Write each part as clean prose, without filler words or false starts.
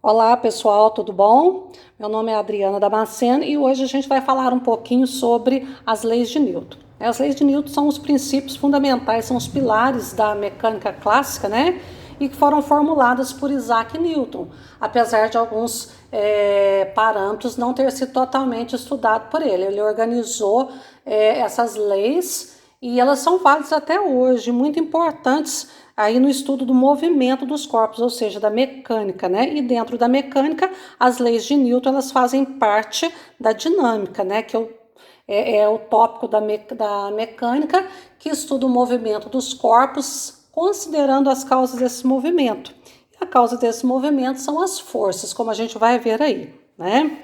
Olá pessoal, tudo bom? Meu nome é Adriana Damasceno e hoje a gente vai falar um pouquinho sobre as leis de Newton. As leis de Newton são os princípios fundamentais, são os pilares da mecânica clássica, né? E que foram formuladas por Isaac Newton, apesar de alguns parâmetros não ter sido totalmente estudado por ele. Ele organizou essas leis e elas são válidas até hoje, muito importantes aí no estudo do movimento dos corpos, ou seja, da mecânica, né? E dentro da mecânica, as leis de Newton, elas fazem parte da dinâmica, né? Que é o tópico da mecânica, que estuda o movimento dos corpos, considerando as causas desse movimento. E a causa desse movimento são as forças, como a gente vai ver aí, né?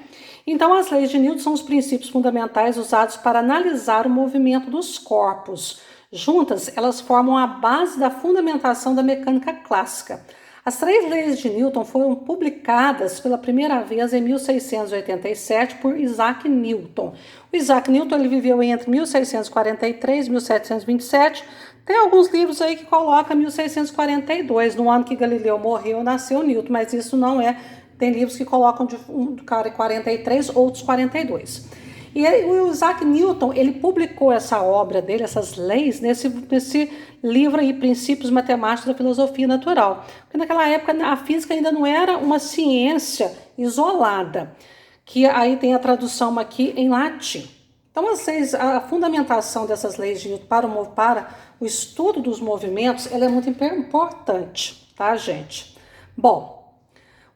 Então, as leis de Newton são os princípios fundamentais usados para analisar o movimento dos corpos. Juntas, elas formam a base da fundamentação da mecânica clássica. As três leis de Newton foram publicadas pela primeira vez em 1687 por Isaac Newton. O Isaac Newton ele viveu entre 1643 e 1727. Tem alguns livros aí que colocam 1642, no ano que Galileu morreu, nasceu Newton, mas isso não é. Tem livros que colocam de 43, outros 42. E o Isaac Newton, ele publicou essa obra dele, essas leis, nesse livro aí, Princípios Matemáticos da Filosofia Natural. Porque naquela época a física ainda não era uma ciência isolada, que aí tem a tradução aqui em latim. Então, a fundamentação dessas leis de Newton para o estudo dos movimentos, ela é muito importante, tá, gente? Bom,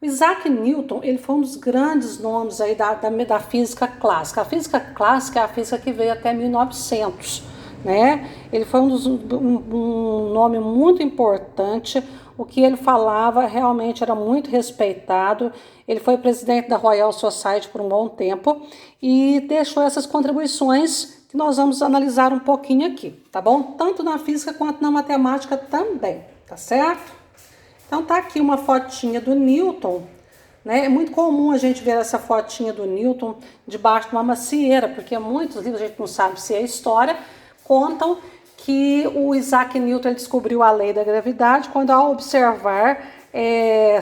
o Isaac Newton, ele foi um dos grandes nomes aí da física clássica. A física clássica é a física que veio até 1900, né? Ele foi um nome muito importante. O que ele falava realmente era muito respeitado. Ele foi presidente da Royal Society por um bom tempo e deixou essas contribuições que nós vamos analisar um pouquinho aqui, tá bom? Tanto na física quanto na matemática também, tá certo? Então tá aqui uma fotinha do Newton, né? É muito comum a gente ver essa fotinha do Newton debaixo de uma macieira, porque muitos livros, a gente não sabe se é história, contam que o Isaac Newton ele descobriu a lei da gravidade quando, ao observar,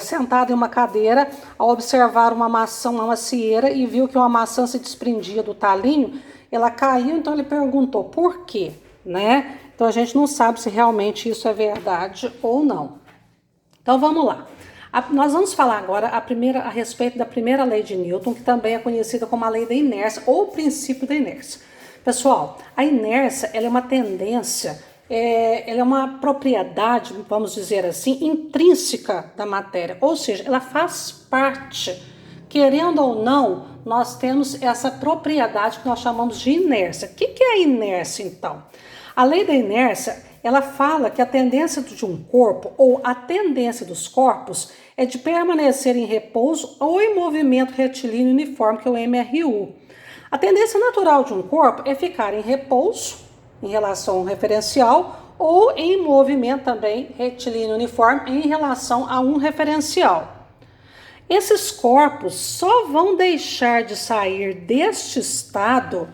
sentado em uma cadeira, ao observar uma macieira e viu que uma maçã se desprendia do talinho, ela caiu, então ele perguntou por quê, né? Então a gente não sabe se realmente isso é verdade ou não. Então vamos lá. Nós vamos falar agora a respeito da primeira lei de Newton, que também é conhecida como a lei da inércia ou o princípio da inércia. Pessoal, a inércia ela é uma tendência, ela é uma propriedade, vamos dizer assim, intrínseca da matéria, ou seja, ela faz parte. Querendo ou não, nós temos essa propriedade que nós chamamos de inércia. O que é a inércia, então? A lei da inércia ela fala que a tendência de um corpo ou a tendência dos corpos é de permanecer em repouso ou em movimento retilíneo uniforme, que é o MRU. A tendência natural de um corpo é ficar em repouso em relação ao referencial ou em movimento também retilíneo uniforme em relação a um referencial. Esses corpos só vão deixar de sair deste estado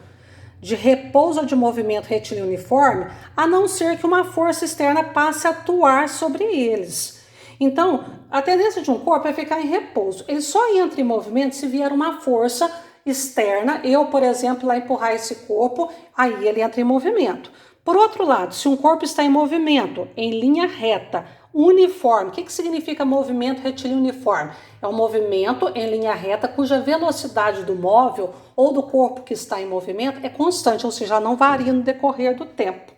de repouso ou de movimento retilíneo uniforme, a não ser que uma força externa passe a atuar sobre eles. Então, a tendência de um corpo é ficar em repouso. Ele só entra em movimento se vier uma força externa. Eu, por exemplo, lá empurrar esse corpo, aí ele entra em movimento. Por outro lado, se um corpo está em movimento, em linha reta, uniforme, o que significa movimento retilíneo uniforme? É um movimento em linha reta cuja velocidade do móvel ou do corpo que está em movimento é constante, ou seja, não varia no decorrer do tempo.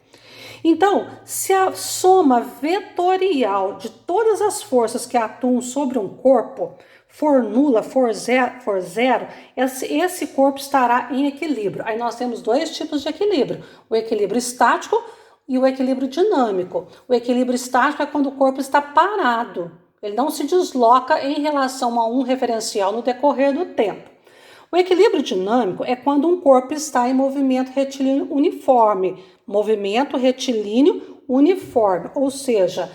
Então, se a soma vetorial de todas as forças que atuam sobre um corpo for nula, for zero, esse corpo estará em equilíbrio. Aí nós temos dois tipos de equilíbrio, o equilíbrio estático e o equilíbrio dinâmico. O equilíbrio estático é quando o corpo está parado, ele não se desloca em relação a um referencial no decorrer do tempo. O equilíbrio dinâmico é quando um corpo está em movimento retilíneo uniforme, ou seja,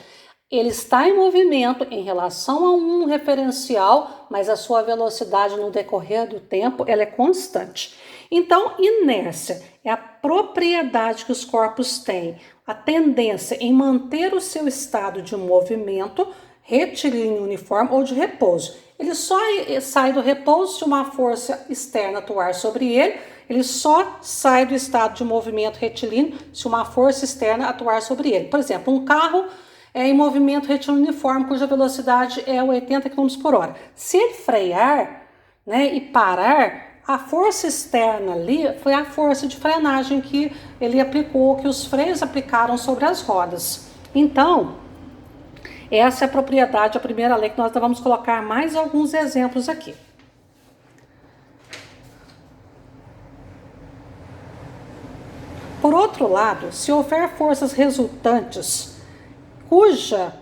ele está em movimento em relação a um referencial, mas a sua velocidade no decorrer do tempo ela é constante. Então, inércia é a propriedade que os corpos têm, a tendência em manter o seu estado de movimento retilíneo uniforme ou de repouso. Ele só sai do repouso se uma força externa atuar sobre ele. Ele só sai do estado de movimento retilíneo se uma força externa atuar sobre ele. Por exemplo, um carro em movimento retilíneo uniforme, cuja velocidade é 80 km por hora. Se ele frear, né, e parar, a força externa ali foi a força de frenagem que ele aplicou, que os freios aplicaram sobre as rodas. Então, essa é a propriedade, a primeira lei, que nós vamos colocar mais alguns exemplos aqui. Por outro lado, se houver forças resultantes cuja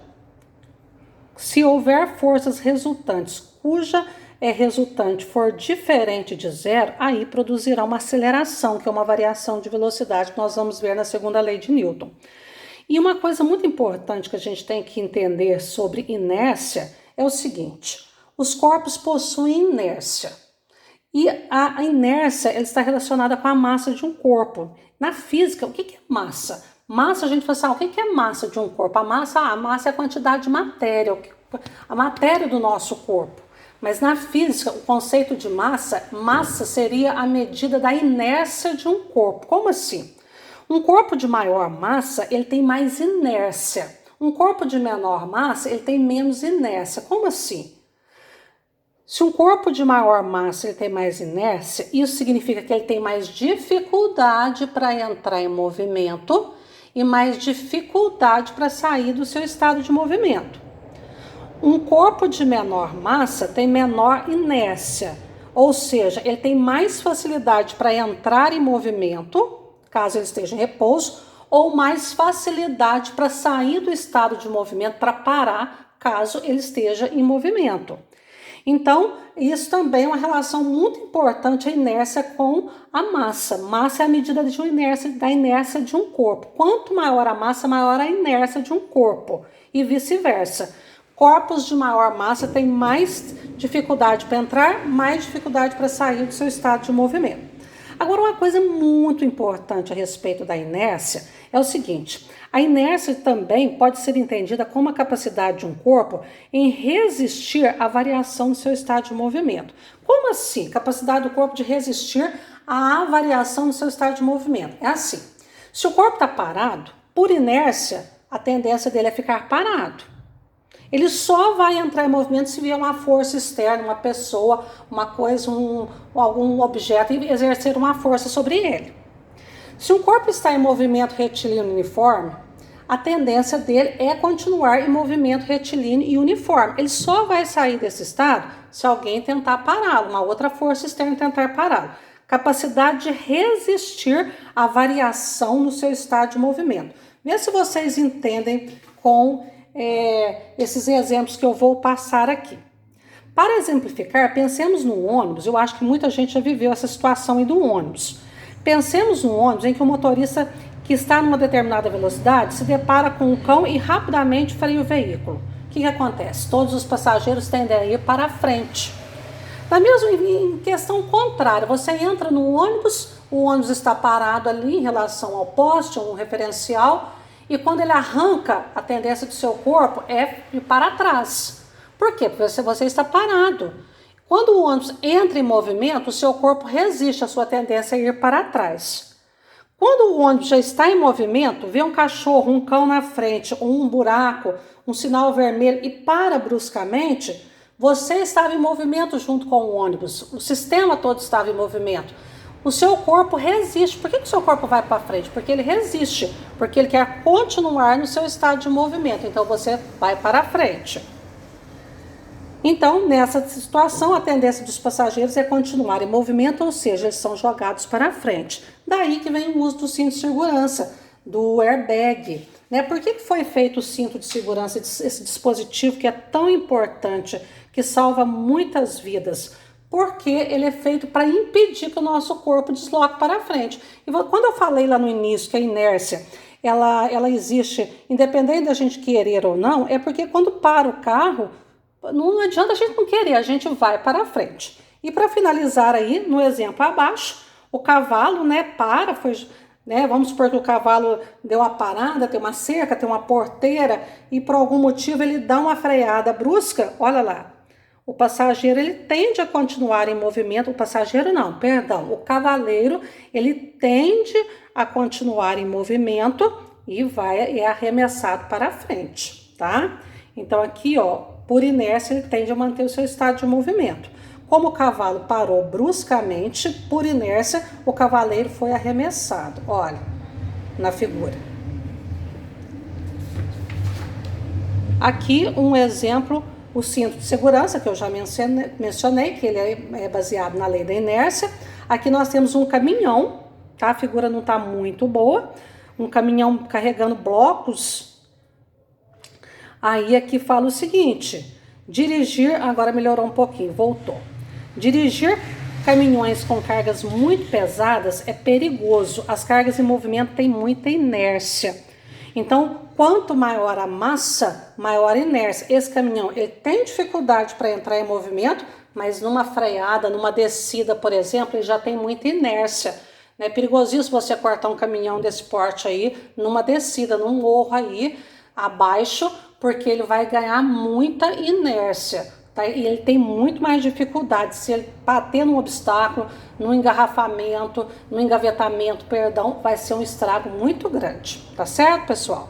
resultante for diferente de zero, aí produzirá uma aceleração, que é uma variação de velocidade que nós vamos ver na segunda lei de Newton. E uma coisa muito importante que a gente tem que entender sobre inércia é o seguinte: os corpos possuem inércia. E a inércia ela está relacionada com a massa de um corpo. Na física, o que é massa? Massa, a gente fala assim, o que é massa de um corpo? A massa é a quantidade de matéria, a matéria do nosso corpo. Mas na física, o conceito de massa seria a medida da inércia de um corpo. Como assim? Um corpo de maior massa, ele tem mais inércia. Um corpo de menor massa, ele tem menos inércia. Como assim? Se um corpo de maior massa ele tem mais inércia, isso significa que ele tem mais dificuldade para entrar em movimento e mais dificuldade para sair do seu estado de movimento. Um corpo de menor massa tem menor inércia, ou seja, ele tem mais facilidade para entrar em movimento, caso ele esteja em repouso, ou mais facilidade para sair do estado de movimento, para parar, caso ele esteja em movimento. Então, isso também é uma relação muito importante, a inércia com a massa. Massa é a medida da inércia de um corpo. Quanto maior a massa, maior a inércia de um corpo, e vice-versa. Corpos de maior massa têm mais dificuldade para entrar, mais dificuldade para sair do seu estado de movimento. Agora, uma coisa muito importante a respeito da inércia é o seguinte: a inércia também pode ser entendida como a capacidade de um corpo em resistir à variação do seu estado de movimento. Como assim? Capacidade do corpo de resistir à variação do seu estado de movimento. É assim: se o corpo está parado, por inércia, a tendência dele é ficar parado. Ele só vai entrar em movimento se vier uma força externa, uma pessoa, uma coisa, algum objeto, e exercer uma força sobre ele. Se um corpo está em movimento retilíneo uniforme, a tendência dele é continuar em movimento retilíneo e uniforme. Ele só vai sair desse estado se alguém tentar pará-lo, uma outra força externa tentar pará-lo. Capacidade de resistir à variação no seu estado de movimento. Vê se vocês entendem com esses exemplos que eu vou passar aqui. Para exemplificar, pensemos no ônibus. Eu acho que muita gente já viveu essa situação aí do ônibus. Pensemos no ônibus em que o motorista que está numa determinada velocidade se depara com um cão e rapidamente freia o veículo. O que acontece? Todos os passageiros tendem a ir para a frente. Da mesma em questão contrária, você entra no ônibus, o ônibus está parado ali em relação ao poste, um referencial, e quando ele arranca, a tendência do seu corpo é ir para trás. Por quê? Porque você está parado. Quando o ônibus entra em movimento, o seu corpo resiste à sua tendência a ir para trás. Quando o ônibus já está em movimento, vê um cachorro, um cão na frente, ou um buraco, um sinal vermelho e para bruscamente, você estava em movimento junto com o ônibus. O sistema todo estava em movimento. O seu corpo resiste. Por que o seu corpo vai para frente? Porque ele resiste, porque ele quer continuar no seu estado de movimento. Então você vai para frente. Então, nessa situação, a tendência dos passageiros é continuar em movimento, ou seja, eles são jogados para frente. Daí que vem o uso do cinto de segurança, do airbag. Por que foi feito o cinto de segurança, esse dispositivo que é tão importante, que salva muitas vidas? Porque ele é feito para impedir que o nosso corpo desloque para frente. E quando eu falei lá no início que a inércia ela existe, independente da gente querer ou não, é porque quando para o carro, não adianta a gente não querer, a gente vai para frente. E para finalizar aí, no exemplo abaixo, o cavalo, né? Vamos supor que o cavalo deu uma parada, tem uma cerca, tem uma porteira e por algum motivo ele dá uma freada brusca, olha lá. O passageiro ele tende a continuar em movimento, o passageiro não, perdão, o cavaleiro ele tende a continuar em movimento e é arremessado para frente, tá? Então aqui, ó, por inércia ele tende a manter o seu estado de movimento. Como o cavalo parou bruscamente, por inércia, o cavaleiro foi arremessado. Olha, na figura. Aqui um exemplo, o cinto de segurança, que eu já mencionei, que ele é baseado na lei da inércia. Aqui nós temos um caminhão, tá? A figura não está muito boa. Um caminhão carregando blocos. Aí aqui fala o seguinte, dirigir, agora melhorou um pouquinho, voltou. Dirigir caminhões com cargas muito pesadas é perigoso. As cargas em movimento têm muita inércia. Então, quanto maior a massa, maior a inércia. Esse caminhão ele tem dificuldade para entrar em movimento, mas numa freada, numa descida, por exemplo, ele já tem muita inércia. É perigosíssimo você cortar um caminhão desse porte aí, numa descida, num morro aí, abaixo, porque ele vai ganhar muita inércia. Tá? E ele tem muito mais dificuldade. Se ele bater num obstáculo, no engarrafamento, no engavetamento, perdão, vai ser um estrago muito grande. Tá certo, pessoal?